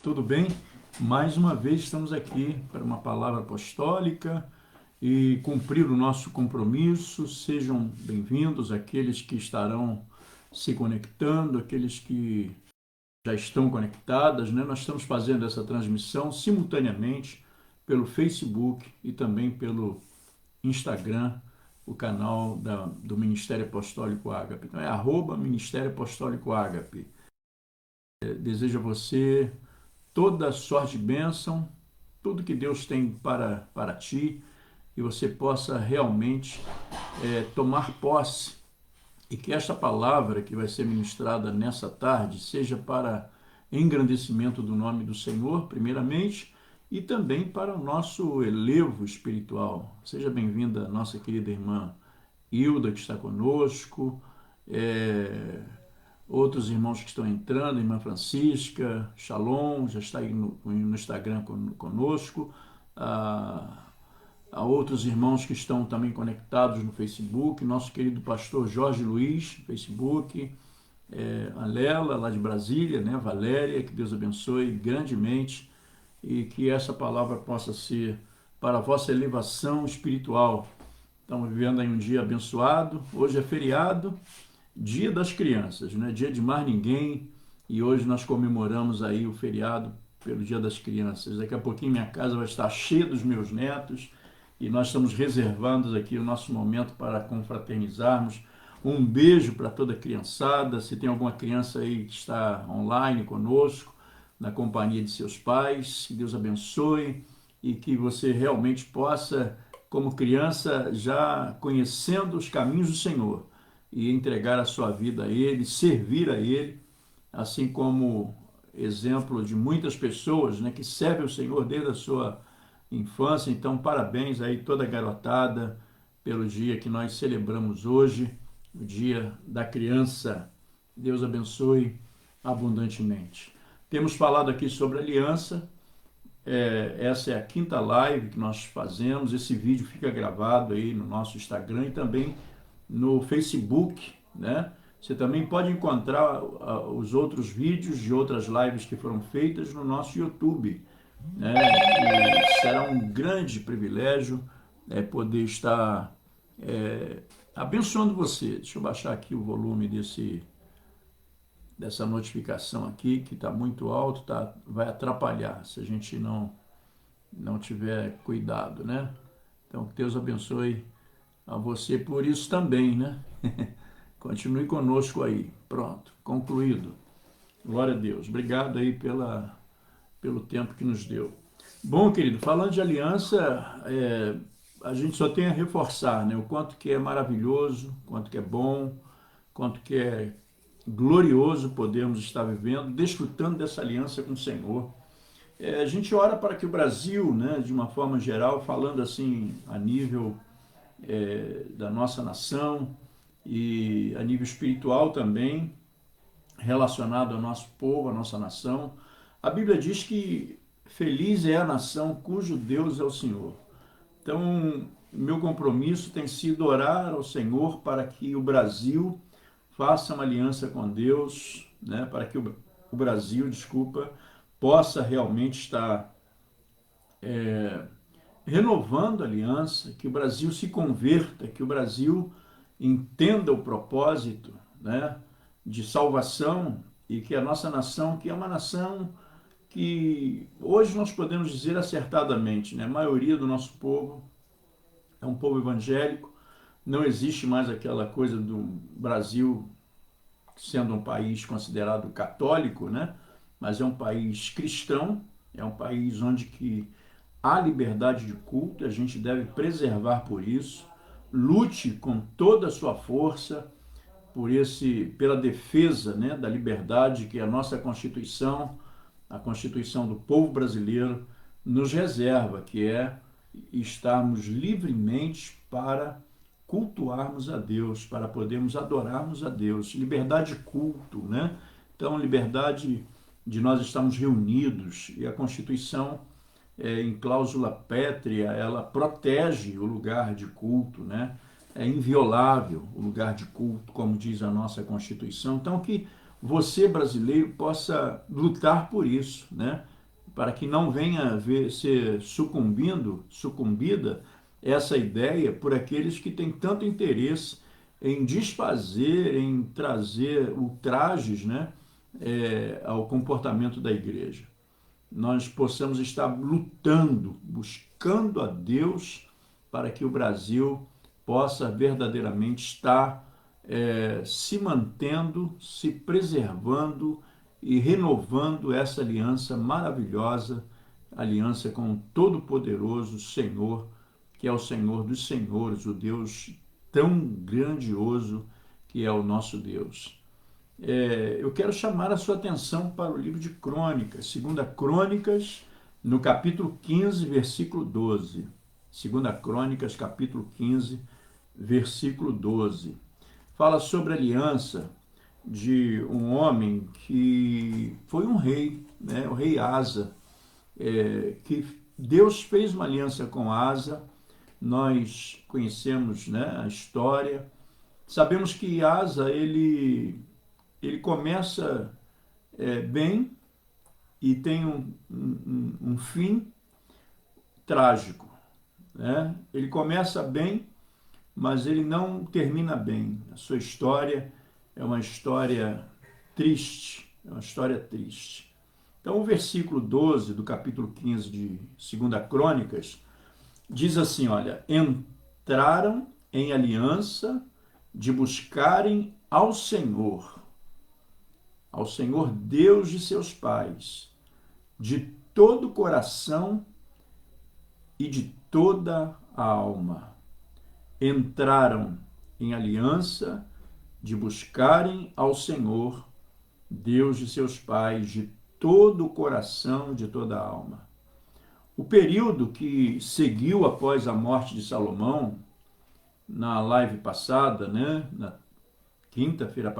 tudo bem? Mais uma vez estamos aqui para uma palavra apostólica e cumprir o nosso compromisso. Sejam bem-vindos aqueles que estarão se conectando, aqueles que já estão conectadas, né? Nós estamos fazendo essa transmissão simultaneamente pelo Facebook e também pelo Instagram, o canal do Ministério Apostólico Ágape. Então é @Ministério Apostólico Ágape. Desejo a você toda sorte de bênção, tudo que Deus tem para ti, e você possa realmente tomar posse, e que esta palavra que vai ser ministrada nessa tarde seja para engrandecimento do nome do Senhor, primeiramente, e também para o nosso elevo espiritual. Seja bem-vinda, nossa querida irmã Hilda, que está conosco, outros irmãos que estão entrando, irmã Francisca, Shalom, já está aí no Instagram conosco, a outros irmãos que estão também conectados no Facebook, nosso querido pastor Jorge Luiz, Facebook, a Lela, lá de Brasília, né, Valéria, que Deus abençoe grandemente e que essa palavra possa ser para a vossa elevação espiritual. Estamos vivendo aí um dia abençoado, hoje é feriado, Dia das Crianças, né? Dia de mais ninguém, e hoje nós comemoramos aí o feriado pelo Dia das Crianças. Daqui a pouquinho minha casa vai estar cheia dos meus netos e nós estamos reservando aqui o nosso momento para confraternizarmos. Um beijo para toda a criançada. Se tem alguma criança aí que está online conosco, na companhia de seus pais, que Deus abençoe e que você realmente possa, como criança, já conhecendo os caminhos do Senhor, e entregar a sua vida a Ele, servir a Ele, assim como exemplo de muitas pessoas, né, que servem o Senhor desde a sua infância. Então, parabéns aí toda a garotada pelo dia que nós celebramos hoje, o Dia da Criança. Deus abençoe abundantemente. Temos falado aqui sobre aliança. Essa é a quinta live que nós fazemos. Esse vídeo fica gravado aí no nosso Instagram e também no Facebook, né? Você também pode encontrar os outros vídeos de outras lives que foram feitas no nosso YouTube, né? E será um grande privilégio poder estar abençoando você. Deixa eu baixar aqui o volume dessa notificação aqui, que está muito alto, vai atrapalhar se a gente não tiver cuidado, né? Então, que Deus abençoe a você por isso também, né? Continue conosco aí. Pronto, concluído. Glória a Deus. Obrigado aí pelo tempo que nos deu. Bom, querido, falando de aliança, a gente só tem a reforçar, né? O quanto que é maravilhoso, quanto que é bom, quanto que é glorioso podermos estar vivendo, desfrutando dessa aliança com o Senhor. A gente ora para que o Brasil, né, de uma forma geral, falando assim a nível da nossa nação e a nível espiritual também, relacionado ao nosso povo, à nossa nação. A Bíblia diz que feliz é a nação cujo Deus é o Senhor. Então, meu compromisso tem sido orar ao Senhor para que o Brasil faça uma aliança com Deus, né, para que o Brasil, possa realmente estar renovando a aliança, que o Brasil se converta, que o Brasil entenda o propósito, né, de salvação, e que a nossa nação, que é uma nação que hoje nós podemos dizer acertadamente, né, a maioria do nosso povo é um povo evangélico, não existe mais aquela coisa do Brasil sendo um país considerado católico, né, mas é um país cristão, é um país onde que há liberdade de culto, a gente deve preservar por isso. Lute com toda a sua força pela defesa, né, da liberdade que a nossa Constituição, a Constituição do povo brasileiro, nos reserva, que é estarmos livremente para cultuarmos a Deus, para podermos adorarmos a Deus. Liberdade de culto, né? Então, liberdade de nós estarmos reunidos, e a Constituição, em cláusula pétrea, ela protege o lugar de culto, né? É inviolável o lugar de culto, como diz a nossa Constituição. Então, que você, brasileiro, possa lutar por isso, né? para que não venha ser sucumbida essa ideia por aqueles que têm tanto interesse em desfazer, em trazer ultrajes, né, ao comportamento da igreja. Nós possamos estar lutando, buscando a Deus para que o Brasil possa verdadeiramente estar se mantendo, se preservando e renovando essa aliança maravilhosa, aliança com o Todo-Poderoso Senhor, que é o Senhor dos Senhores, o Deus tão grandioso que é o nosso Deus. Eu quero chamar a sua atenção para o livro de Crônicas, 2 Crônicas, no capítulo 15, versículo 12. 2 Crônicas, capítulo 15, versículo 12. Fala sobre a aliança de um homem que foi um rei, né? O rei Asa, que Deus fez uma aliança com Asa. Nós conhecemos, né, a história. Sabemos que Asa, ele começa bem e tem um fim trágico, né? Ele começa bem, mas ele não termina bem. A sua história é uma história triste, Então, o versículo 12 do capítulo 15 de 2 Crônicas diz assim, olha, entraram em aliança de buscarem ao Senhor Deus de seus pais, de todo o coração e de toda a alma. Entraram em aliança de buscarem ao Senhor, Deus de seus pais, de todo o coração e de toda a alma. O período que seguiu após a morte de Salomão, na live passada, né, na quinta-feira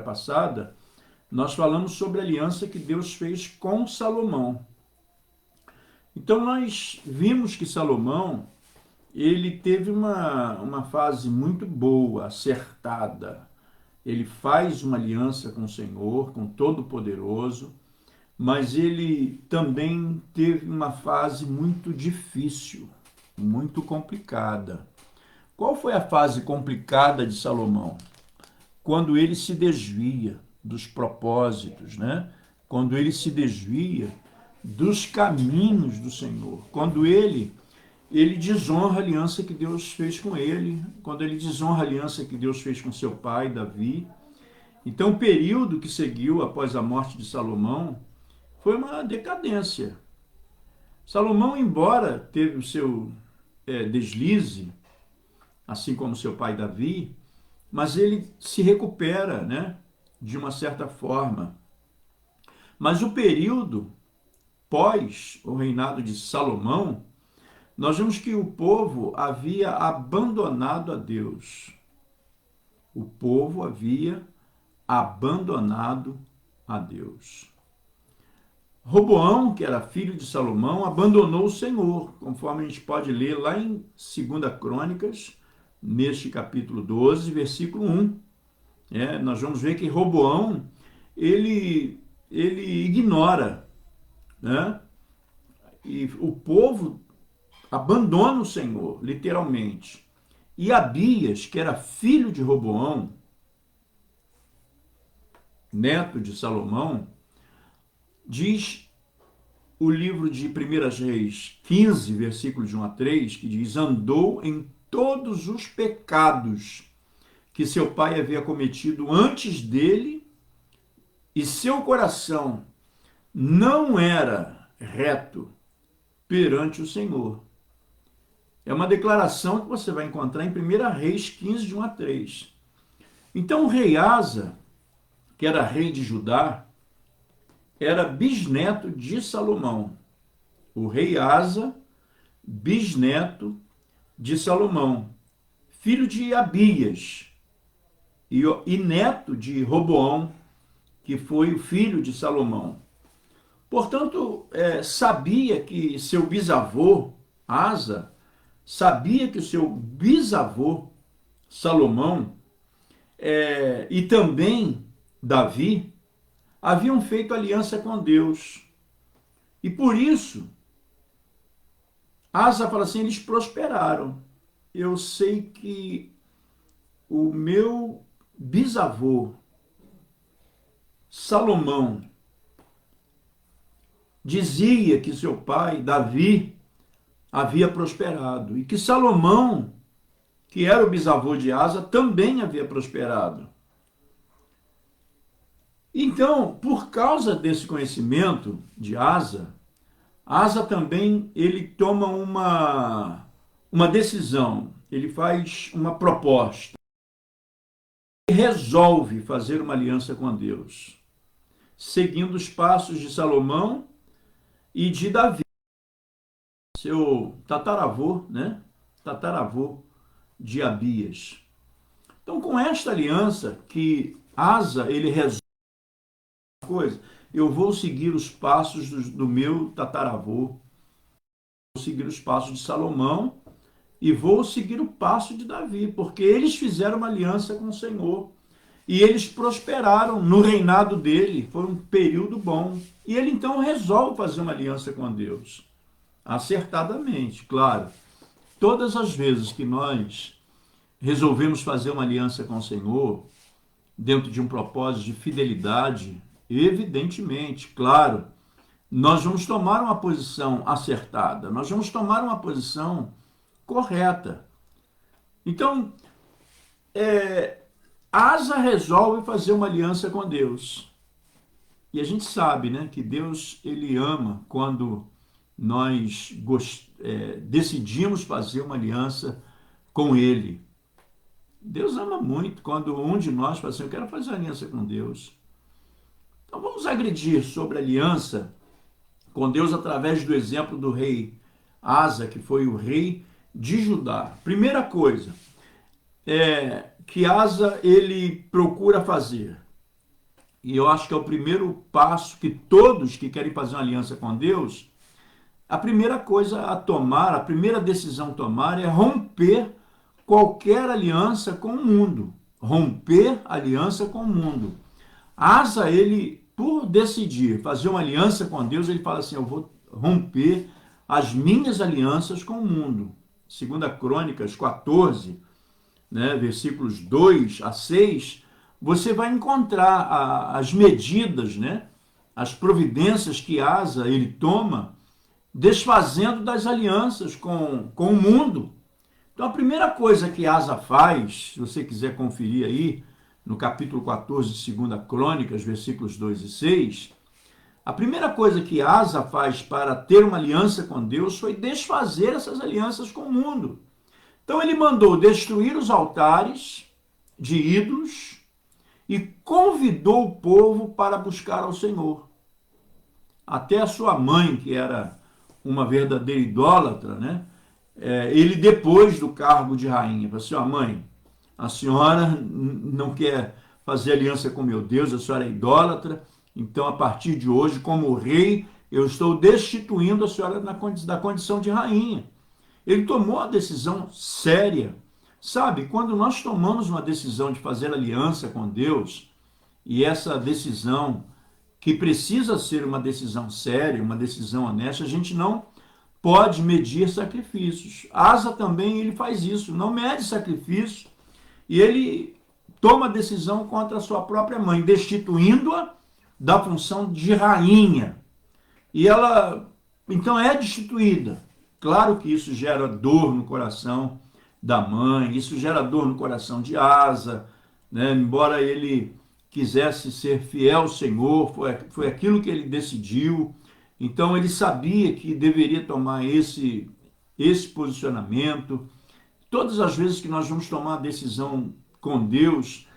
passada, nós falamos sobre a aliança que Deus fez com Salomão. Então nós vimos que Salomão, ele teve uma fase muito boa, acertada. Ele faz uma aliança com o Senhor, com o Todo-Poderoso, mas ele também teve uma fase muito difícil, muito complicada. Qual foi a fase complicada de Salomão? Quando ele se desvia dos propósitos, né? Quando ele se desvia dos caminhos do Senhor, quando ele desonra a aliança que Deus fez com ele, quando ele desonra a aliança que Deus fez com seu pai, Davi. Então, o período que seguiu após a morte de Salomão foi uma decadência. Salomão, embora teve o seu deslize, assim como seu pai Davi, mas ele se recupera, né, de uma certa forma. Mas o período pós o reinado de Salomão, nós vemos que o povo havia abandonado a Deus. O povo havia abandonado a Deus. Roboão, que era filho de Salomão, abandonou o Senhor, conforme a gente pode ler lá em 2 Crônicas, neste capítulo 12, versículo 1. Nós vamos ver que Roboão, ele ignora, né? E o povo abandona o Senhor, literalmente. E Abias, que era filho de Roboão, neto de Salomão, diz o livro de 1 Reis 15, versículos de 1 a 3, que diz, andou em todos os pecados que seu pai havia cometido antes dele, e seu coração não era reto perante o Senhor. É uma declaração que você vai encontrar em 1 Reis 15, de 1 a 3. Então o rei Asa, que era rei de Judá, era bisneto de Salomão. O rei Asa, bisneto de Salomão, filho de Abias e neto de Roboão, que foi o filho de Salomão. Portanto, sabia que seu bisavô, Asa, sabia que o seu bisavô, Salomão, e também Davi, haviam feito aliança com Deus. E por isso, Asa fala assim, eles prosperaram. Eu sei que o meu bisavô, Salomão, dizia que seu pai, Davi, havia prosperado. E que Salomão, que era o bisavô de Asa, também havia prosperado. Então, por causa desse conhecimento de Asa, Asa também ele toma uma decisão, ele faz uma proposta, ele resolve fazer uma aliança com Deus, seguindo os passos de Salomão e de Davi, seu tataravô, né? Tataravô de Abias. Então, com esta aliança que Asa ele resolve uma coisa, eu vou seguir os passos do meu tataravô, vou seguir os passos de Salomão e vou seguir o passo de Davi, porque eles fizeram uma aliança com o Senhor e eles prosperaram no reinado dele, foi um período bom. E ele então resolve fazer uma aliança com Deus, acertadamente, claro. Todas as vezes que nós resolvemos fazer uma aliança com o Senhor, dentro de um propósito de fidelidade, evidentemente, claro, nós vamos tomar uma posição acertada, nós vamos tomar uma posição correta. Então, Asa resolve fazer uma aliança com Deus. E a gente sabe, né, que Deus ele ama quando nós decidimos fazer uma aliança com Ele. Deus ama muito quando um de nós fala assim, eu quero fazer aliança com Deus. Então vamos agredir sobre a aliança com Deus através do exemplo do rei Asa, que foi o rei de Judá. Primeira coisa que Asa ele procura fazer, e eu acho que é o primeiro passo que todos que querem fazer uma aliança com Deus, a primeira coisa a tomar, a primeira decisão a tomar é romper qualquer aliança com o mundo. Romper aliança com o mundo. Asa, ele, por decidir fazer uma aliança com Deus, ele fala assim, eu vou romper as minhas alianças com o mundo. 2 Crônicas 14, né, versículos 2 a 6, você vai encontrar as medidas, né, as providências que Asa ele toma, desfazendo das alianças com o mundo. Então, a primeira coisa que Asa faz, se você quiser conferir aí, no capítulo 14 de 2 Crônicas, versículos 2 e 6, a primeira coisa que Asa faz para ter uma aliança com Deus foi desfazer essas alianças com o mundo. Então, ele mandou destruir os altares de ídolos e convidou o povo para buscar ao Senhor. Até a sua mãe, que era uma verdadeira idólatra, né? Ele, depois do cargo de rainha, falou assim, mãe, a senhora não quer fazer aliança com meu Deus, a senhora é idólatra, então a partir de hoje, como rei, eu estou destituindo a senhora da condição de rainha. Ele tomou a decisão séria. Sabe, quando nós tomamos uma decisão de fazer aliança com Deus, e essa decisão, que precisa ser uma decisão séria, uma decisão honesta, a gente não pode medir sacrifícios. Asa também ele faz isso, não mede sacrifício, e ele toma decisão contra a sua própria mãe, destituindo-a da função de rainha. E ela, então, é destituída. Claro que isso gera dor no coração da mãe, isso gera dor no coração de Asa, né? Embora ele quisesse ser fiel ao Senhor, foi aquilo que ele decidiu. Então ele sabia que deveria tomar esse posicionamento. Todas as vezes que nós vamos tomar uma decisão com Deus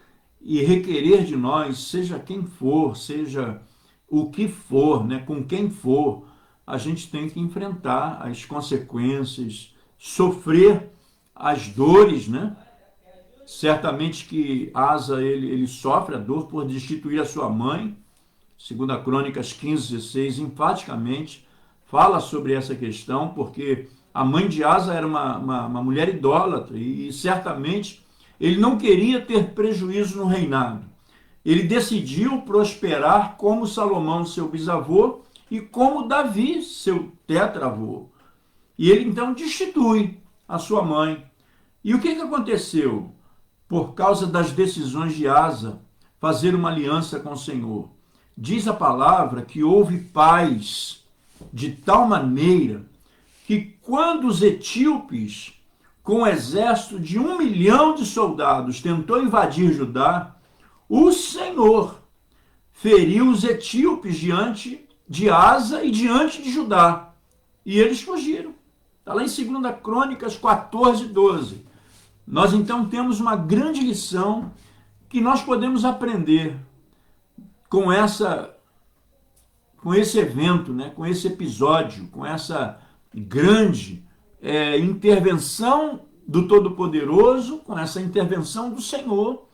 e requerer de nós, seja quem for, seja o que for, né, com quem for, a gente tem que enfrentar as consequências, sofrer as dores, né? Certamente que Asa ele sofre a dor por destituir a sua mãe. 2 Crônicas 15, 16, enfaticamente fala sobre essa questão, porque a mãe de Asa era uma mulher idólatra e certamente ele não queria ter prejuízo no reinado. Ele decidiu prosperar como Salomão, seu bisavô, e como Davi, seu tetravô. E ele então destitui a sua mãe. E o que aconteceu? Por causa das decisões de Asa, fazer uma aliança com o Senhor. Diz a palavra que houve paz de tal maneira que quando os etíopes, com um exército de 1 milhão de soldados, tentou invadir Judá, o Senhor feriu os etíopes diante de Asa e diante de Judá. E eles fugiram. Está lá em 2 Crônicas 14, 12. Nós então temos uma grande lição que nós podemos aprender com esse evento, né? Com esse episódio, com essa grande intervenção do Todo-Poderoso, com essa intervenção do Senhor,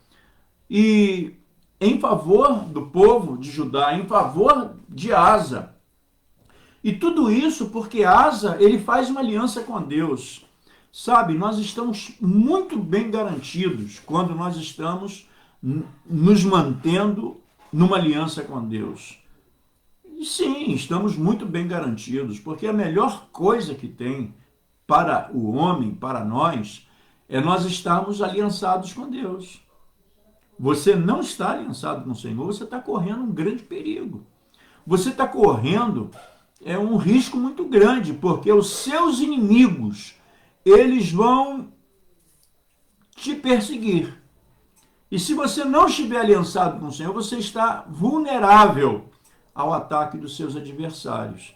e em favor do povo de Judá, em favor de Asa. E tudo isso porque Asa, ele faz uma aliança com Deus. Sabe, nós estamos muito bem garantidos quando nós estamos nos mantendo numa aliança com Deus. E sim, estamos muito bem garantidos, porque a melhor coisa que tem para o homem, para nós, é nós estarmos aliançados com Deus. Você não está aliançado com o Senhor, você está correndo um grande perigo. Você está correndo um risco muito grande, porque os seus inimigos, eles vão te perseguir. E se você não estiver aliançado com o Senhor, você está vulnerável ao ataque dos seus adversários.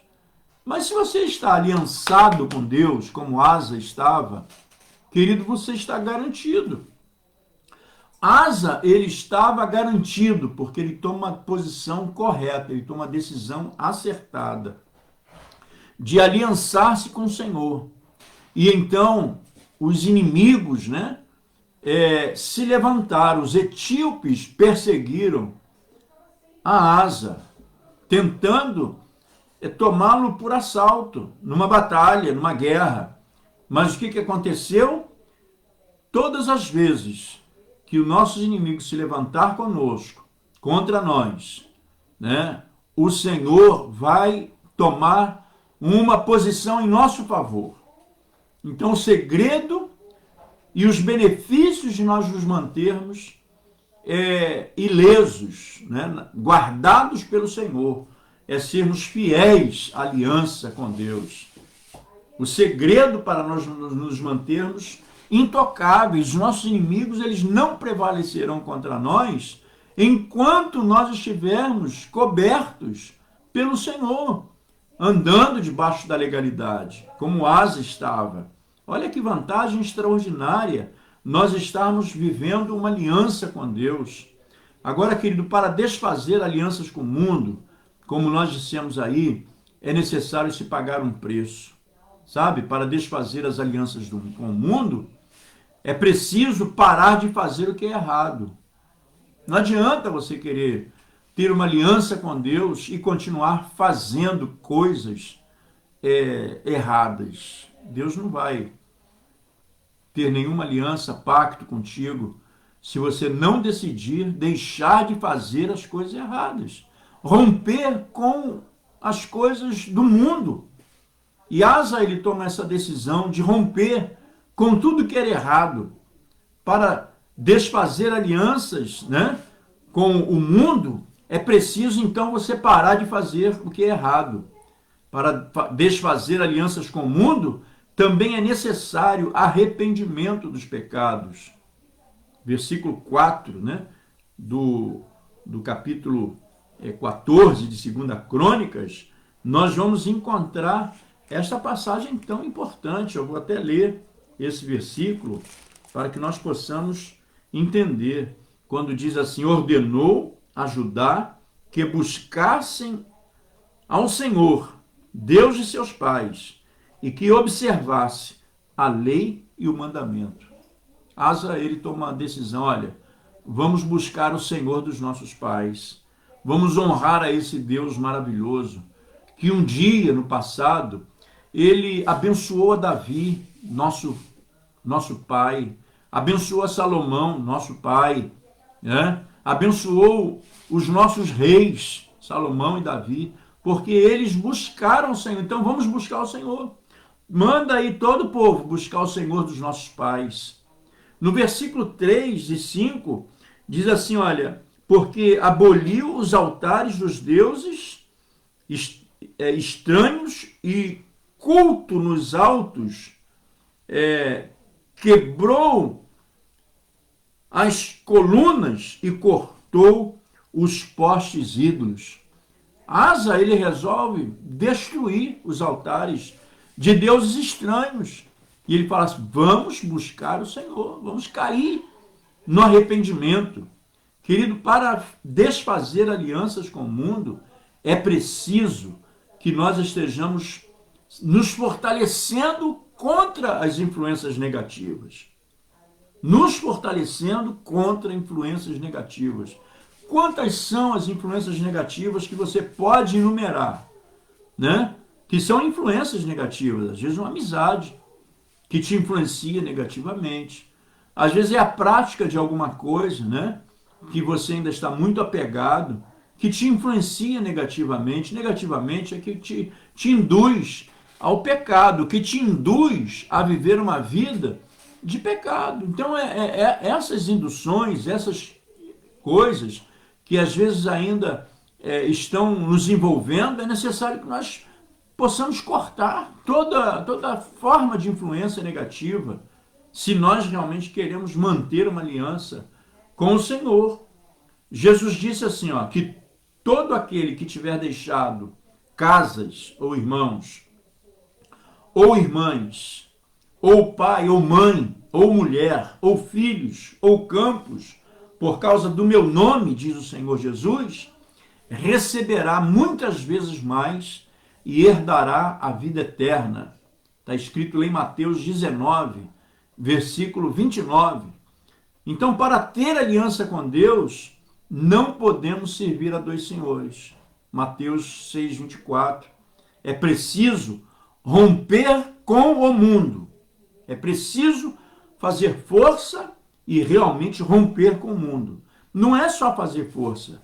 Mas se você está aliançado com Deus, como Asa estava, querido, você está garantido. Asa, ele estava garantido, porque ele toma uma posição correta, ele toma uma decisão acertada de aliançar-se com o Senhor. E então, os inimigos, né, se levantaram, os etíopes perseguiram a Asa, tentando tomá-lo por assalto, numa batalha, numa guerra. Mas o que aconteceu? Todas as vezes que os nossos inimigos se levantar conosco, contra nós, né, o Senhor vai tomar uma posição em nosso favor. Então, o segredo e os benefícios de nós nos mantermos ilesos, né, guardados pelo Senhor, é sermos fiéis à aliança com Deus. O segredo para nós nos mantermos intocáveis, os nossos inimigos, eles não prevalecerão contra nós enquanto nós estivermos cobertos pelo Senhor, andando debaixo da legalidade, como Asa estava. Olha que vantagem extraordinária nós estarmos vivendo uma aliança com Deus. Agora, querido, para desfazer alianças com o mundo, como nós dissemos aí, é necessário se pagar um preço. Sabe? Para desfazer as alianças com o mundo, é preciso parar de fazer o que é errado. Não adianta você querer ter uma aliança com Deus e continuar fazendo coisas erradas. Deus não vai ter nenhuma aliança, pacto contigo, se você não decidir deixar de fazer as coisas erradas. Romper com as coisas do mundo. E Asa, ele toma essa decisão de romper com tudo que era errado, para desfazer alianças, né, com o mundo. É preciso, então, você parar de fazer o que é errado. Para desfazer alianças com o mundo, também é necessário arrependimento dos pecados. Versículo 4, né, do capítulo 14 de 2 Crônicas, nós vamos encontrar esta passagem tão importante. Eu vou até ler esse versículo para que nós possamos entender. Quando diz assim: ordenou a Judá que buscassem ao Senhor, Deus de seus pais, e que observasse a lei e o mandamento. Asa, ele toma a decisão: olha, vamos buscar o Senhor dos nossos pais, vamos honrar a esse Deus maravilhoso, que um dia, no passado, ele abençoou a Davi, nosso pai, abençoou a Salomão, nosso pai, né? Abençoou os nossos reis, Salomão e Davi, porque eles buscaram o Senhor. Então vamos buscar o Senhor. Manda aí todo o povo buscar o Senhor dos nossos pais. No versículo 3 e 5, diz assim, olha, porque aboliu os altares dos deuses estranhos e culto nos altos, quebrou as colunas e cortou os postes ídolos. Asa, ele resolve destruir os altares de deuses estranhos. E ele fala assim, vamos buscar o Senhor, vamos cair no arrependimento. Querido, para desfazer alianças com o mundo, é preciso que nós estejamos nos fortalecendo contra as influências negativas. Nos fortalecendo contra influências negativas. Quantas são as influências negativas que você pode enumerar, né? Que são influências negativas, às vezes uma amizade que te influencia negativamente. Às vezes é a prática de alguma coisa, né? Que você ainda está muito apegado, que te influencia negativamente. Negativamente é que te induz ao pecado, que te induz a viver uma vida de pecado. Então, essas induções, essas coisas que às vezes ainda estão nos envolvendo, é necessário que nós possamos cortar toda forma de influência negativa, se nós realmente queremos manter uma aliança com o Senhor. Jesus disse assim, ó, que todo aquele que tiver deixado casas ou irmãos, ou irmãs, ou pai, ou mãe, ou mulher, ou filhos, ou campos, por causa do meu nome, diz o Senhor Jesus, receberá muitas vezes mais e herdará a vida eterna. Está escrito lá em Mateus 19, versículo 29. Então, para ter aliança com Deus, não podemos servir a dois senhores. Mateus 6, 24. É preciso romper com o mundo. É preciso fazer força e realmente romper com o mundo. Não é só fazer força,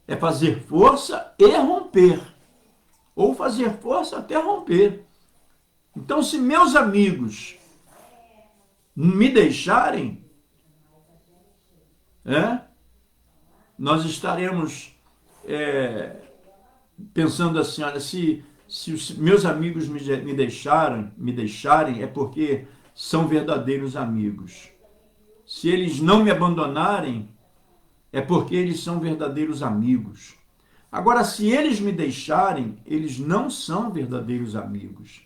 é fazer força e romper. Ou fazer força até romper. Então, se meus amigos me deixarem, nós estaremos pensando assim, olha, se os meus amigos me deixarem, é porque são verdadeiros amigos. Se eles não me abandonarem, é porque eles são verdadeiros amigos. Agora, se eles me deixarem, eles não são verdadeiros amigos.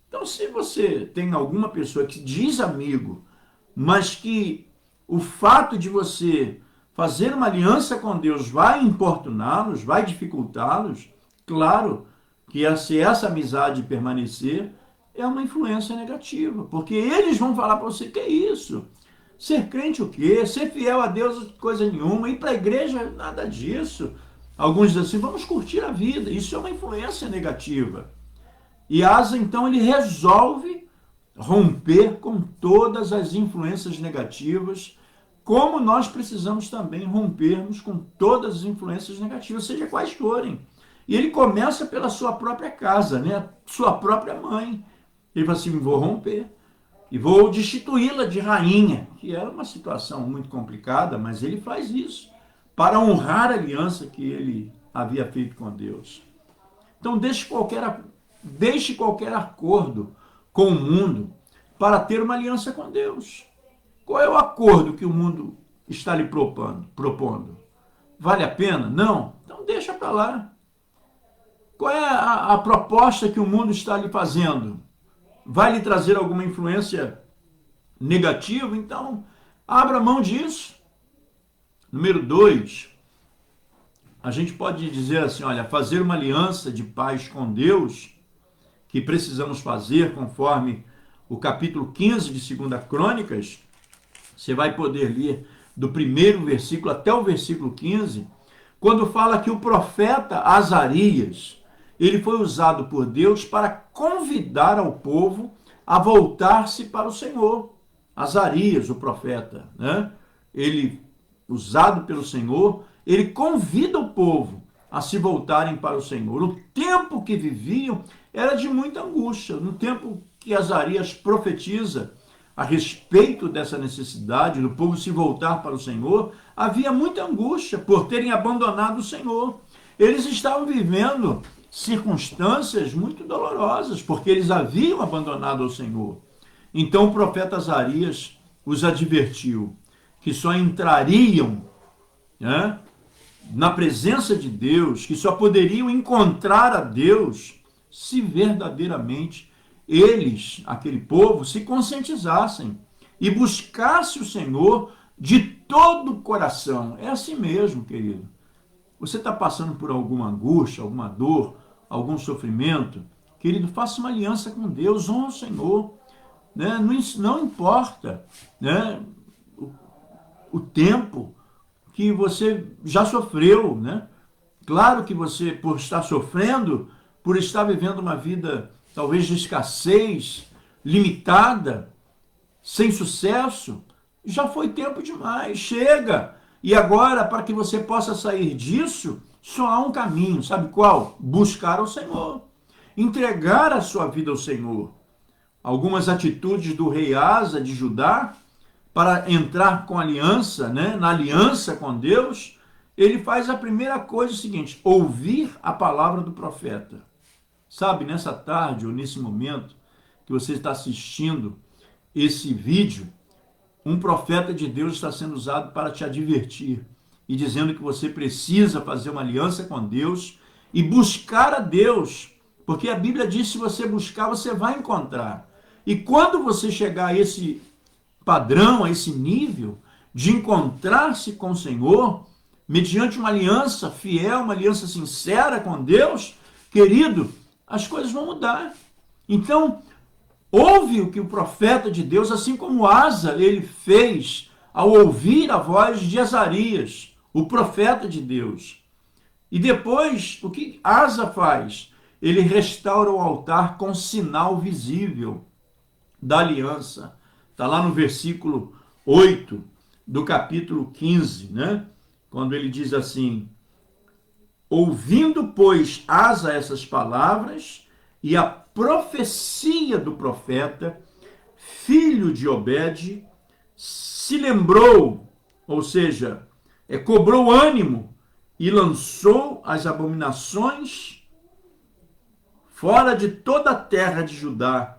Então, se você tem alguma pessoa que diz amigo, mas que o fato de você fazer uma aliança com Deus vai importuná-los, vai dificultá-los, claro que se essa amizade permanecer, é uma influência negativa, porque eles vão falar para você, que é isso? Ser crente o quê? Ser fiel a Deus coisa nenhuma, ir para a igreja, nada disso. Alguns dizem assim, vamos curtir a vida, isso é uma influência negativa. E Asa, então, ele resolve romper com todas as influências negativas, como nós precisamos também rompermos com todas as influências negativas, seja quais forem. E ele começa pela sua própria casa, né? Sua própria mãe. Ele fala assim, vou romper e vou destituí-la de rainha, que era uma situação muito complicada, mas ele faz isso para honrar a aliança que ele havia feito com Deus. Então, deixe qualquer acordo com o mundo para ter uma aliança com Deus. Qual é o acordo que o mundo está lhe propondo? Vale a pena? Não? Então deixa para lá. Qual é a proposta que o mundo está lhe fazendo? Vai lhe trazer alguma influência negativa? Então, abra mão disso. Número 2, a gente pode dizer assim, olha, fazer uma aliança de paz com Deus, que precisamos fazer conforme o capítulo 15 de 2 Crônicas, você vai poder ler do primeiro versículo até o versículo 15, quando fala que o profeta Azarias, ele foi usado por Deus para convidar ao povo a voltar-se para o Senhor. Azarias, o profeta, né? Ele, usado pelo Senhor, ele convida o povo a se voltarem para o Senhor. O tempo que viviam era de muita angústia. No tempo que Azarias profetiza a respeito dessa necessidade do povo se voltar para o Senhor, havia muita angústia por terem abandonado o Senhor. Eles estavam vivendo circunstâncias muito dolorosas, porque eles haviam abandonado o Senhor. Então o profeta Azarias os advertiu que só entrariam, né, na presença de Deus, que só poderiam encontrar a Deus se verdadeiramente eles, aquele povo, se conscientizassem e buscassem o Senhor de todo o coração. É assim mesmo, querido. Você está passando por alguma angústia, alguma dor, algum sofrimento, querido, faça uma aliança com Deus, honra o Senhor, né? Não importa, né, o tempo que você já sofreu, né? Claro que você, por estar sofrendo, por estar vivendo uma vida talvez de escassez, limitada, sem sucesso, já foi tempo demais, chega. E agora, para que você possa sair disso, só há um caminho, sabe qual? Buscar ao Senhor, entregar a sua vida ao Senhor. Algumas atitudes do rei Asa de Judá, para entrar com aliança, né, na aliança com Deus, ele faz a primeira coisa, o seguinte: ouvir a palavra do profeta. Sabe, nessa tarde ou nesse momento que você está assistindo esse vídeo, um profeta de Deus está sendo usado para te advertir e dizendo que você precisa fazer uma aliança com Deus e buscar a Deus, porque a Bíblia diz que se você buscar, você vai encontrar. E quando você chegar a esse padrão, a esse nível de encontrar-se com o Senhor, mediante uma aliança fiel, uma aliança sincera com Deus, querido, as coisas vão mudar. Então, ouve o que o profeta de Deus, assim como Asa, ele fez ao ouvir a voz de Azarias, o profeta de Deus. E depois, o que Asa faz? Ele restaura o altar com sinal visível da aliança. Está lá no versículo 8 do capítulo 15, né? Quando ele diz assim: ouvindo, pois, Asa essas palavras e a profecia do profeta, filho de Obed, se lembrou, ou seja, cobrou ânimo e lançou as abominações fora de toda a terra de Judá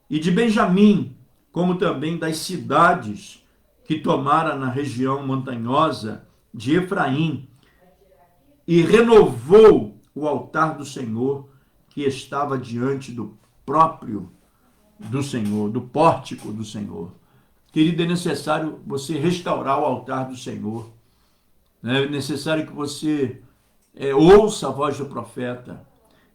e de Benjamim, como também das cidades que tomara na região montanhosa de Efraim, e renovou o altar do Senhor que estava diante do próprio do Senhor, do pórtico do Senhor. Querido, é necessário você restaurar o altar do Senhor. É necessário que você ouça a voz do profeta.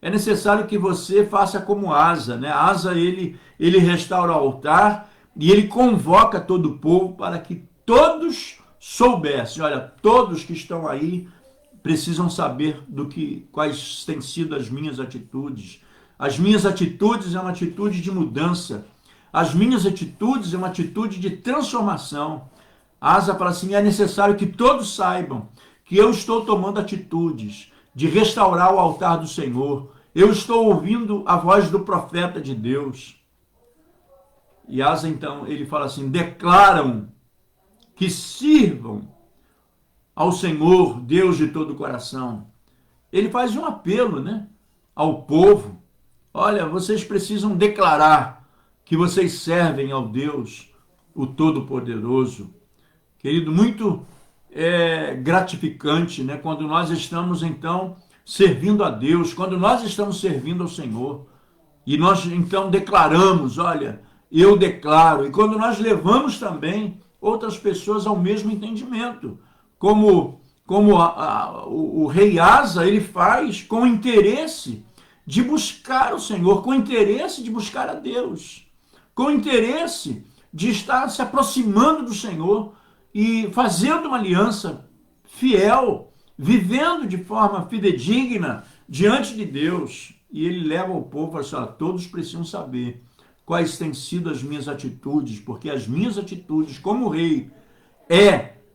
É necessário que você faça como Asa, né? Asa, ele restaura o altar e ele convoca todo o povo para que todos soubessem. Olha, todos que estão aí precisam saber quais têm sido as minhas atitudes. As minhas atitudes é uma atitude de mudança. As minhas atitudes é uma atitude de transformação. Asa fala assim: é necessário que todos saibam que eu estou tomando atitudes de restaurar o altar do Senhor. Eu estou ouvindo a voz do profeta de Deus. E Asa, então, ele fala assim: declaram que sirvam ao Senhor, Deus de todo o coração. Ele faz um apelo, né, ao povo. Olha, vocês precisam declarar que vocês servem ao Deus, o Todo-Poderoso. Querido, muito gratificante, né, quando nós estamos, então, servindo a Deus, quando nós estamos servindo ao Senhor. E nós, então, declaramos: olha, eu declaro. E quando nós levamos também outras pessoas ao mesmo entendimento, como o rei Asa, ele faz com interesse de buscar o Senhor, com interesse de buscar a Deus, com interesse de estar se aproximando do Senhor e fazendo uma aliança fiel, vivendo de forma fidedigna diante de Deus. E ele leva o povo a falar: todos precisam saber quais têm sido as minhas atitudes, porque as minhas atitudes como rei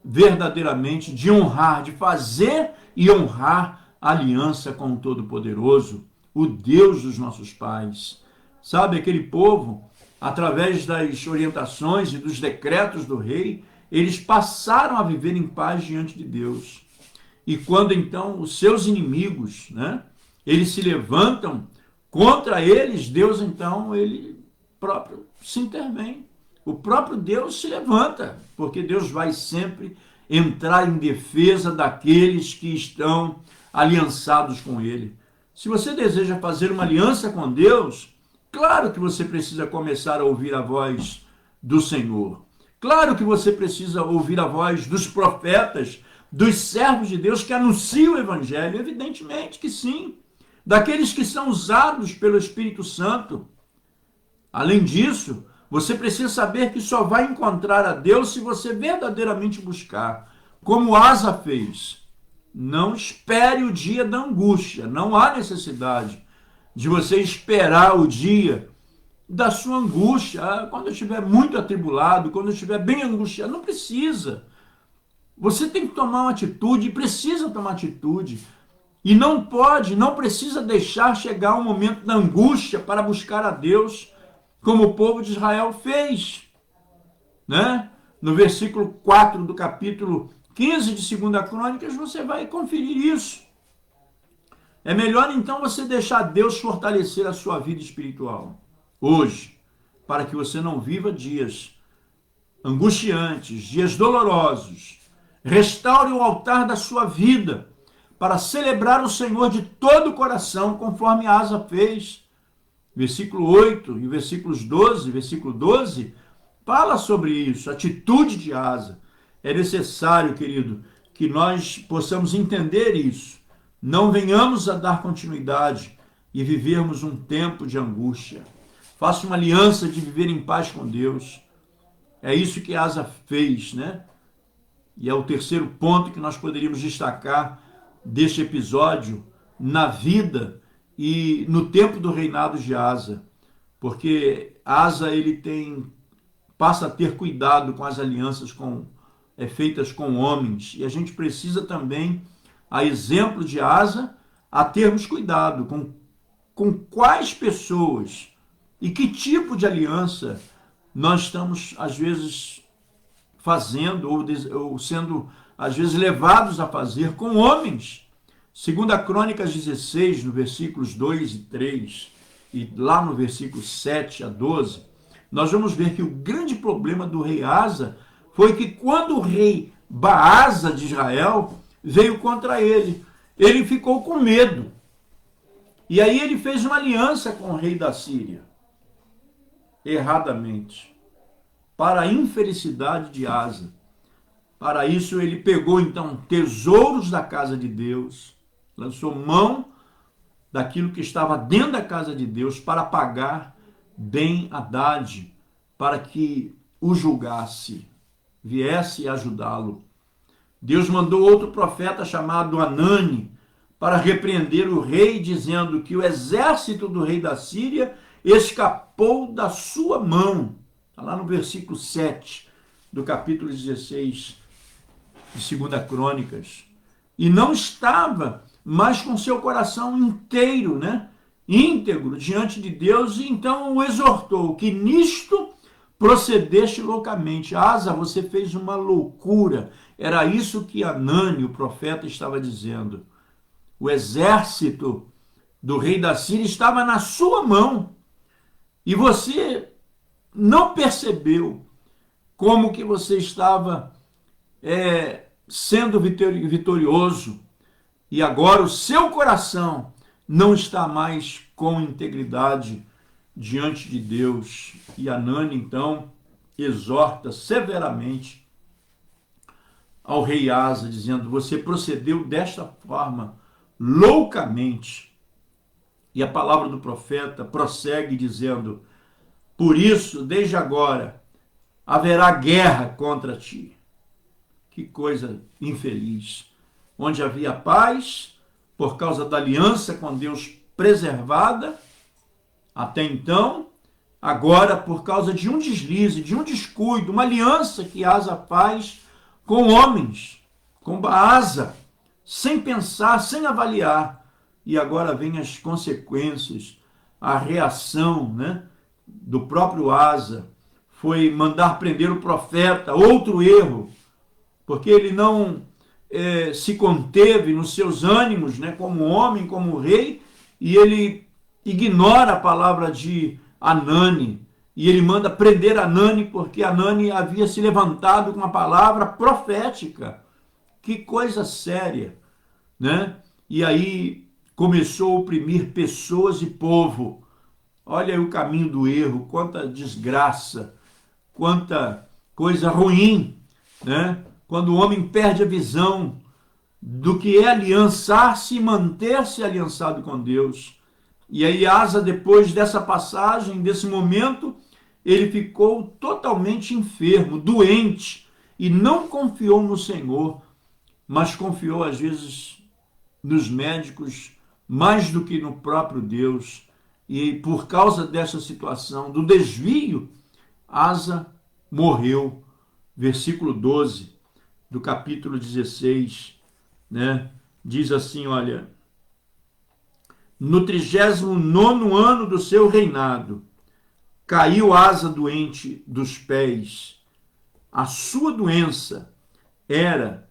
verdadeiramente de honrar, de fazer e honrar aliança com o Todo-Poderoso, o Deus dos nossos pais. Sabe, aquele povo, através das orientações e dos decretos do rei, eles passaram a viver em paz diante de Deus. E quando então os seus inimigos, né, eles se levantam contra eles, Deus então, ele próprio se intervém. O próprio Deus se levanta, porque Deus vai sempre entrar em defesa daqueles que estão aliançados com ele. Se você deseja fazer uma aliança com Deus, claro que você precisa começar a ouvir a voz do Senhor. Claro que você precisa ouvir a voz dos profetas, dos servos de Deus que anunciam o Evangelho, evidentemente que sim, daqueles que são usados pelo Espírito Santo. Além disso, você precisa saber que só vai encontrar a Deus se você verdadeiramente buscar, como Asa fez. Não espere o dia da angústia, não há necessidade de você esperar o dia da sua angústia, quando eu estiver muito atribulado, quando eu estiver bem angustiado, não precisa. Você tem que tomar uma atitude, precisa tomar atitude. E não precisa deixar chegar o momento da angústia para buscar a Deus, como o povo de Israel fez. Né? No versículo 4 do capítulo 15 de 2 Crônicas, você vai conferir isso. É melhor então você deixar Deus fortalecer a sua vida espiritual hoje, para que você não viva dias angustiantes, dias dolorosos. Restaure o altar da sua vida para celebrar o Senhor de todo o coração, conforme Asa fez. Versículo 8 e versículo 12, fala sobre isso, a atitude de Asa. É necessário, querido, que nós possamos entender isso. Não venhamos a dar continuidade e vivermos um tempo de angústia. Faça uma aliança de viver em paz com Deus. É isso que Asa fez, né? E é o terceiro ponto que nós poderíamos destacar deste episódio na vida e no tempo do reinado de Asa. Porque Asa, ele passa a ter cuidado com as alianças feitas com homens. E a gente precisa também, a exemplo de Asa, a termos cuidado com quais pessoas e que tipo de aliança nós estamos, às vezes, fazendo ou sendo, às vezes, levados a fazer com homens. 2 Crônicas 16, no versículos 2 e 3, e lá no versículo 7 a 12, nós vamos ver que o grande problema do rei Asa foi que quando o rei Baasa de Israel veio contra ele, ele ficou com medo. E aí ele fez uma aliança com o rei da Síria, erradamente, para a infelicidade de Asa. Para isso ele pegou então tesouros da casa de Deus, lançou mão daquilo que estava dentro da casa de Deus para pagar Ben-Hadad, para que o julgasse, viesse ajudá-lo. Deus mandou outro profeta chamado Anani para repreender o rei, dizendo que o exército do rei da Síria escapou da sua mão. Está lá no versículo 7 do capítulo 16 de 2 Crônicas. E não estava mais com seu coração inteiro, né? Íntegro diante de Deus, e então o exortou que nisto procedeste loucamente. Asa, você fez uma loucura. Era isso que Anani, o profeta, estava dizendo. O exército do rei da Síria estava na sua mão. E você não percebeu como que você estava sendo vitorioso. E agora o seu coração não está mais com integridade diante de Deus. E Anani, então, exorta severamente ao rei Asa, dizendo: você procedeu desta forma, loucamente. E a palavra do profeta prossegue dizendo: por isso, desde agora, haverá guerra contra ti. Que coisa infeliz. Onde havia paz, por causa da aliança com Deus preservada, até então, agora, por causa de um deslize, de um descuido, uma aliança que Asa faz com homens, com Baasa, sem pensar, sem avaliar. E agora vem as consequências, a reação, né, do próprio Asa. Foi mandar prender o profeta, outro erro, porque ele não se conteve nos seus ânimos, né, como homem, como rei, e ele ignora a palavra de Anani, e ele manda prender Anani, porque Anani havia se levantado com uma palavra profética. Que coisa séria, né? E aí começou a oprimir pessoas e povo. Olha aí o caminho do erro, quanta desgraça, quanta coisa ruim, né? Quando o homem perde a visão do que é aliançar-se e manter-se aliançado com Deus. E aí Asa, depois dessa passagem, desse momento, ele ficou totalmente enfermo, doente, e não confiou no Senhor, mas confiou às vezes nos médicos mais do que no próprio Deus. E por causa dessa situação, do desvio, Asa morreu. Versículo 12 do capítulo 16, né? Diz assim, olha: no 39º ano do seu reinado, caiu Asa doente dos pés. A sua doença era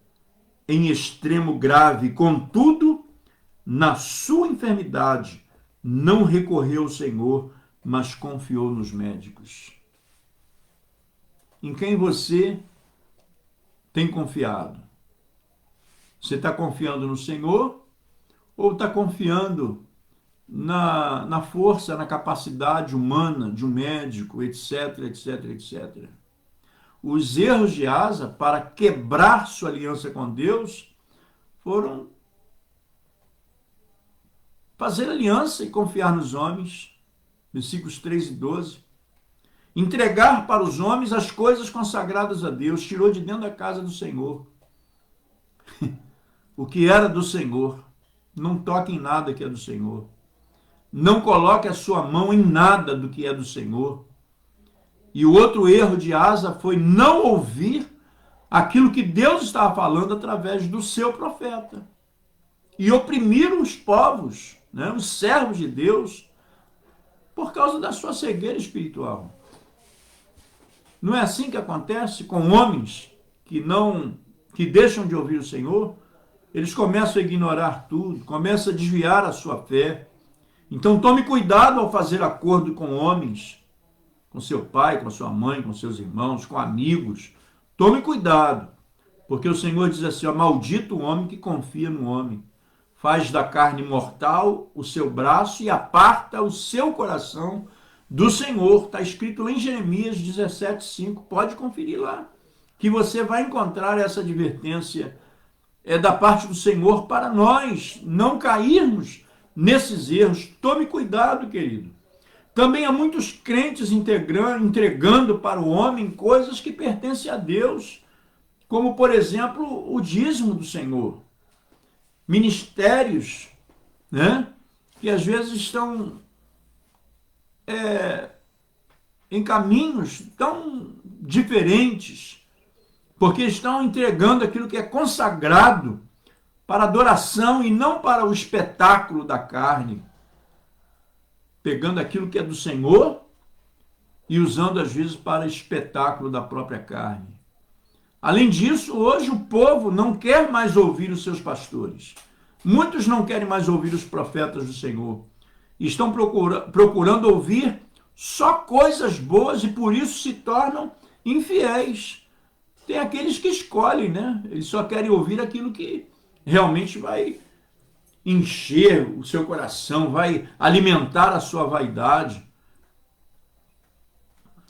em extremo grave, contudo, na sua enfermidade, não recorreu ao Senhor, mas confiou nos médicos. Em quem você tem confiado? Você está confiando no Senhor ou está confiando na força, na capacidade humana de um médico, etc, etc, etc? Os erros de Asa para quebrar sua aliança com Deus foram fazer aliança e confiar nos homens, versículos 3 e 12. Entregar para os homens as coisas consagradas a Deus, tirou de dentro da casa do Senhor o que era do Senhor. Não toque em nada que é do Senhor. Não coloque a sua mão em nada do que é do Senhor. E o outro erro de Asa foi não ouvir aquilo que Deus estava falando através do seu profeta. E oprimir os povos, né, os servos de Deus, por causa da sua cegueira espiritual. Não é assim que acontece com homens que deixam de ouvir o Senhor? Eles começam a ignorar tudo, começam a desviar a sua fé. Então tome cuidado ao fazer acordo com homens, com seu pai, com sua mãe, com seus irmãos, com amigos. Tome cuidado, porque o Senhor diz assim, ó, maldito o homem que confia no homem. Faz da carne mortal o seu braço e aparta o seu coração do Senhor. Está escrito lá em Jeremias 17:5. Pode conferir lá, que você vai encontrar essa advertência da parte do Senhor para nós não cairmos nesses erros. Tome cuidado, querido. Também há muitos crentes entregando para o homem coisas que pertencem a Deus, como, por exemplo, o dízimo do Senhor. Ministérios, né, que às vezes estão em caminhos tão diferentes, porque estão entregando aquilo que é consagrado para adoração e não para o espetáculo da carne, pegando aquilo que é do Senhor e usando às vezes para espetáculo da própria carne. Além disso, hoje o povo não quer mais ouvir os seus pastores. Muitos não querem mais ouvir os profetas do Senhor. Estão procurando ouvir só coisas boas e por isso se tornam infiéis. Tem aqueles que escolhem, né? Eles só querem ouvir aquilo que realmente vai encher o seu coração, vai alimentar a sua vaidade.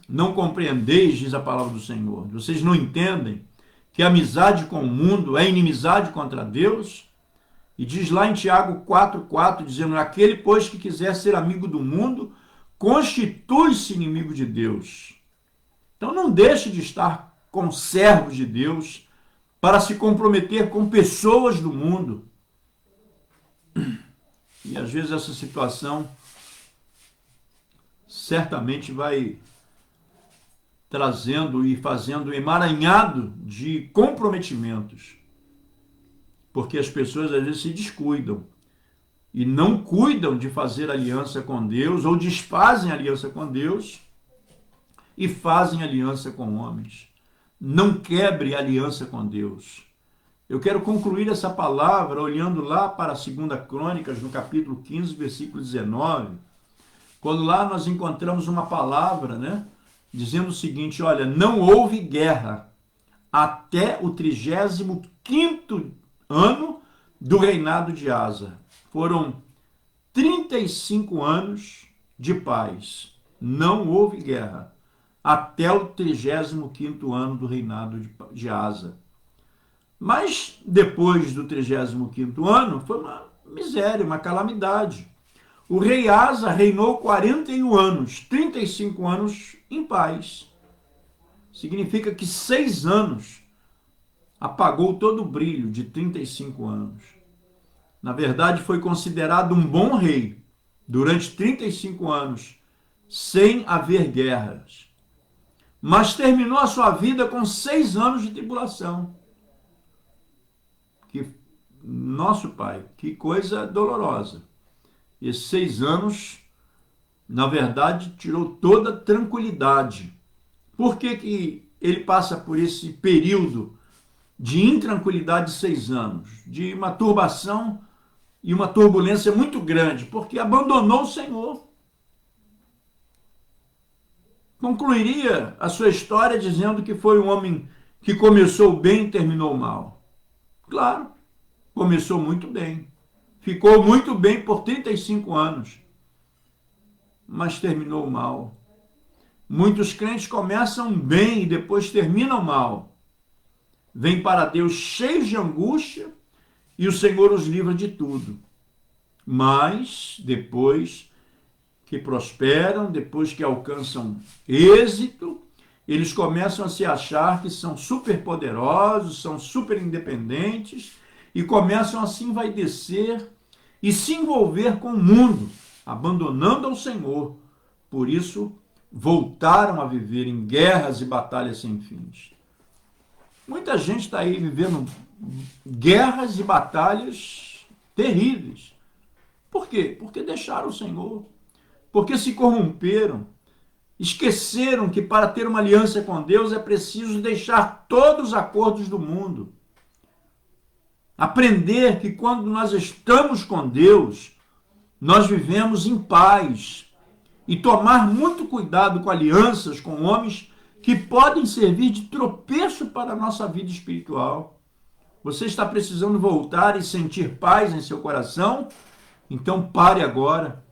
Não compreendeis, diz a palavra do Senhor. Vocês não entendem que a amizade com o mundo é inimizade contra Deus? E diz lá em Tiago 4,4, dizendo, aquele, pois, que quiser ser amigo do mundo, constitui-se inimigo de Deus. Então não deixe de estar com servos de Deus para se comprometer com pessoas do mundo. E às vezes essa situação certamente vai trazendo e fazendo um emaranhado de comprometimentos. porque as pessoas às vezes se descuidam e não cuidam de fazer aliança com Deus, ou desfazem aliança com Deus e fazem aliança com homens. Não quebre aliança com Deus. Eu quero concluir essa palavra olhando lá para a 2 Crônicas, no capítulo 15, versículo 19, quando lá nós encontramos uma palavra, né, dizendo o seguinte: olha, não houve guerra até o 35º ano do reinado de Asa. Foram 35 anos de paz. Não houve guerra até o 35º ano do reinado de Asa. Mas depois do 35º ano, foi uma miséria, uma calamidade. O rei Asa reinou 41 anos, 35 anos em paz. Significa que 6 anos apagou todo o brilho de 35 anos. Na verdade, foi considerado um bom rei durante 35 anos, sem haver guerras. Mas terminou a sua vida com 6 anos de tribulação. Nosso Pai, que coisa dolorosa. Esses 6 anos, na verdade, tirou toda a tranquilidade. Por que ele passa por esse período de intranquilidade de 6 anos? De uma turbação e uma turbulência muito grande, porque abandonou o Senhor. Concluiria a sua história dizendo que foi um homem que começou bem e terminou mal. Claro, começou muito bem. Ficou muito bem por 35 anos, mas terminou mal. Muitos crentes começam bem e depois terminam mal. Vêm para Deus cheios de angústia e o Senhor os livra de tudo. Mas depois que prosperam, depois que alcançam êxito, eles começam a se achar que são superpoderosos, são super independentes e começam a se envaidecer e se envolver com o mundo, abandonando ao Senhor. Por isso, voltaram a viver em guerras e batalhas sem fins. Muita gente está aí vivendo guerras e batalhas terríveis. Por quê? Porque deixaram o Senhor. Porque se corromperam. Esqueceram que para ter uma aliança com Deus é preciso deixar todos os acordos do mundo. Aprender que quando nós estamos com Deus, nós vivemos em paz. E tomar muito cuidado com alianças com homens que podem servir de tropeço para a nossa vida espiritual. Você está precisando voltar e sentir paz em seu coração? Então pare agora.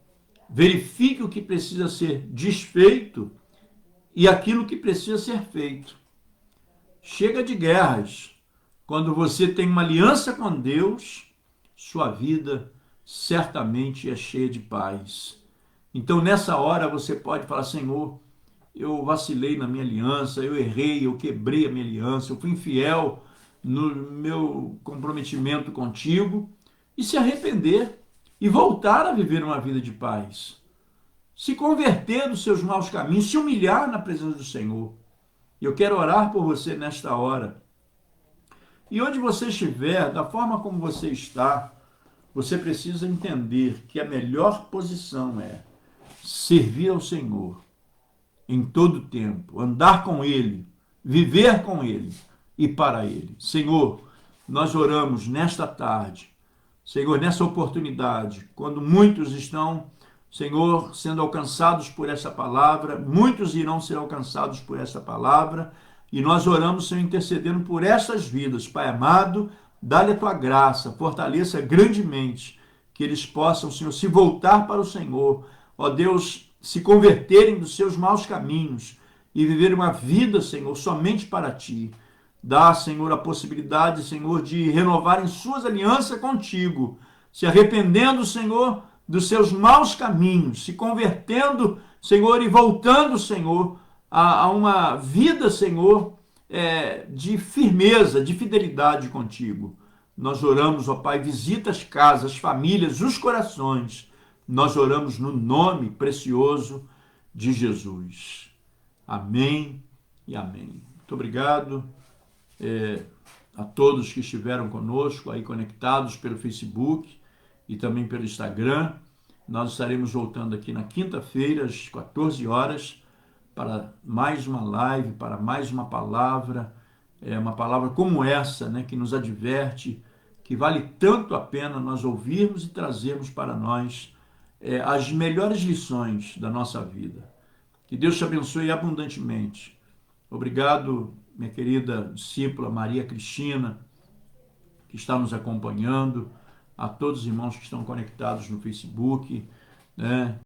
Verifique o que precisa ser desfeito e aquilo que precisa ser feito. Chega de guerras. Quando você tem uma aliança com Deus, sua vida certamente é cheia de paz. Então, nessa hora, você pode falar: Senhor, eu vacilei na minha aliança, eu errei, eu quebrei a minha aliança, eu fui infiel no meu comprometimento contigo, e se arrepender e voltar a viver uma vida de paz. Se converter dos seus maus caminhos, se humilhar na presença do Senhor. Eu quero orar por você nesta hora. E onde você estiver, da forma como você está, você precisa entender que a melhor posição é servir ao Senhor em todo tempo, andar com Ele, viver com Ele e para Ele. Senhor, nós oramos nesta tarde, Senhor, nessa oportunidade, quando muitos estão, Senhor, sendo alcançados por essa palavra, muitos irão ser alcançados por essa palavra, e nós oramos, Senhor, intercedendo por essas vidas. Pai amado, dá-lhe a tua graça, fortaleça grandemente, que eles possam, Senhor, se voltar para o Senhor, ó Deus, se converterem dos seus maus caminhos e viver uma vida, Senhor, somente para Ti. Dá, Senhor, a possibilidade, Senhor, de renovarem suas alianças contigo, se arrependendo, Senhor, dos seus maus caminhos, se convertendo, Senhor, e voltando, Senhor, a uma vida, Senhor, de firmeza, de fidelidade contigo. Nós oramos, ó Pai, visita as casas, as famílias, os corações. Nós oramos no nome precioso de Jesus. Amém e amém. Muito obrigado. a todos que estiveram conosco aí conectados pelo Facebook e também pelo Instagram. Nós estaremos voltando aqui na quinta-feira, às 14 horas, para mais uma live, para mais uma palavra como essa, né, que nos adverte, que vale tanto a pena nós ouvirmos e trazermos para nós as melhores lições da nossa vida. Que Deus te abençoe abundantemente. Obrigado, minha querida discípula Maria Cristina, que está nos acompanhando, a todos os irmãos que estão conectados no Facebook, né?